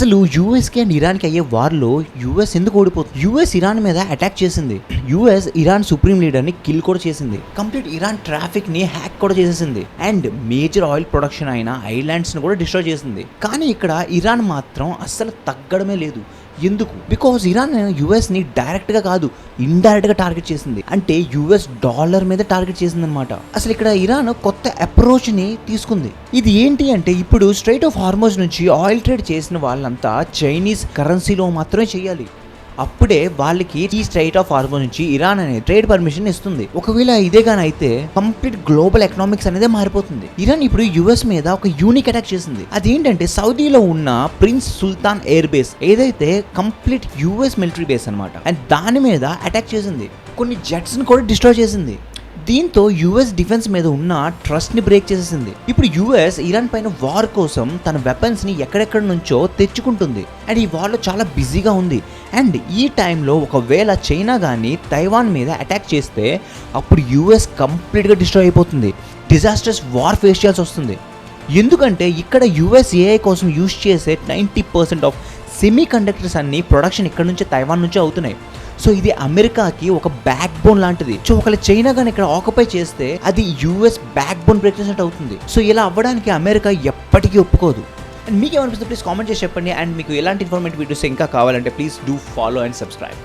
అసలు యూఎస్కి అండ్ ఇరాన్కి అయ్యే వార్లో యూఎస్ ఎందుకు ఓడిపోతుంది? యూఎస్ ఇరాన్ మీద అటాక్ చేసింది. యూఎస్ ఇరాన్ సుప్రీం లీడర్ని కిల్ కూడా చేసింది. కంప్లీట్ ఇరాన్ ట్రాఫిక్ని హ్యాక్ కూడా చేసేసింది. అండ్ మేజర్ ఆయిల్ ప్రొడక్షన్ అయిన ఐలాండ్స్ని కూడా డిస్ట్రాయ్ చేసింది. కానీ ఇక్కడ ఇరాన్ మాత్రం అస్సలు తగ్గడమే లేదు. ఎందుకు? బికాజ్ ఇరాన్ యూఎస్ని డైరెక్ట్గా కాదు, ఇండైరెక్ట్గా టార్గెట్ చేసింది. అంటే యూఎస్ డాలర్ మీద టార్గెట్ చేసింది అనమాట. అసలు ఇక్కడ ఇరాన్ కొత్త అప్రోచ్ని తీసుకుంది. ఇది ఏంటి అంటే, ఇప్పుడు స్ట్రైట్ ఆఫ్ హార్మోజ్ నుంచి ఆయిల్ ట్రేడ్ చేసిన వాళ్ళంతా చైనీస్ కరెన్సీలో మాత్రమే చేయాలి. అప్పుడే వాళ్ళకి ఈ స్ట్రైట్ ఆఫ్ హార్మోజ్ నుంచి ఇరాన్ అనే ట్రేడ్ పర్మిషన్ ఇస్తుంది. ఒకవేళ ఇదే కానీ అయితే కంప్లీట్ గ్లోబల్ ఎకనామిక్స్ అనేది మారిపోతుంది. ఇరాన్ ఇప్పుడు యుఎస్ మీద ఒక యూనిక్ అటాక్ చేసింది. అదేంటంటే సౌదీలో ఉన్న ప్రిన్స్ సుల్తాన్ ఎయిర్ బేస్, ఏదైతే కంప్లీట్ యుఎస్ మిలిటరీ బేస్ అనమాట. అండ్ దాని మీద అటాక్ చేసింది. కొన్ని జెట్స్ ని కూడా డిస్ట్రాయ్ చేసింది. దీంతో యుఎస్ డిఫెన్స్ మీద ఉన్న ట్రస్ట్ ని బ్రేక్ చేసేసింది. ఇప్పుడు యుఎస్ ఇరాన్ పైన వార్ కోసం తన వెపన్స్ ని ఎక్కడెక్కడి నుంచో తెచ్చుకుంటుంది. అండ్ ఈ వార్ లో చాలా బిజీగా ఉంది. అండ్ ఈ టైంలో ఒకవేళ చైనా కానీ తైవాన్ మీద అటాక్ చేస్తే అప్పుడు యుఎస్ కంప్లీట్గా డిస్ట్రాయ్ అయిపోతుంది. డిజాస్టర్స్ వార్ ఫేస్ చేయాల్సి వస్తుంది. ఎందుకంటే ఇక్కడ యుఎస్ ఏఐ కోసం యూజ్ చేసే 90% ఆఫ్ సెమీ కండక్టర్స్ అన్ని ప్రొడక్షన్ ఇక్కడ నుంచి తైవాన్ నుంచి అవుతున్నాయి. సో ఇది అమెరికాకి ఒక బ్యాక్ బోన్ లాంటిది. సో ఒకవేళ చైనా కానీ ఇక్కడ ఆక్యుపై చేస్తే అది యూఎస్ బ్యాక్ బోన్ బ్రేక్ చేసినట్టు అవుతుంది. సో ఇలా అవ్వడానికి అమెరికా ఎప్పటికీ ఒప్పుకోదు. అండ్ మీకు ఏమనిపిస్తుంది ప్లీజ్ కామెంట్ చేసి చెప్పండి. అండ్ మీకు ఎలాంటి ఇన్ఫర్మేటివ్ వీడియోస్ ఇంకా కావాలంటే please do follow and subscribe.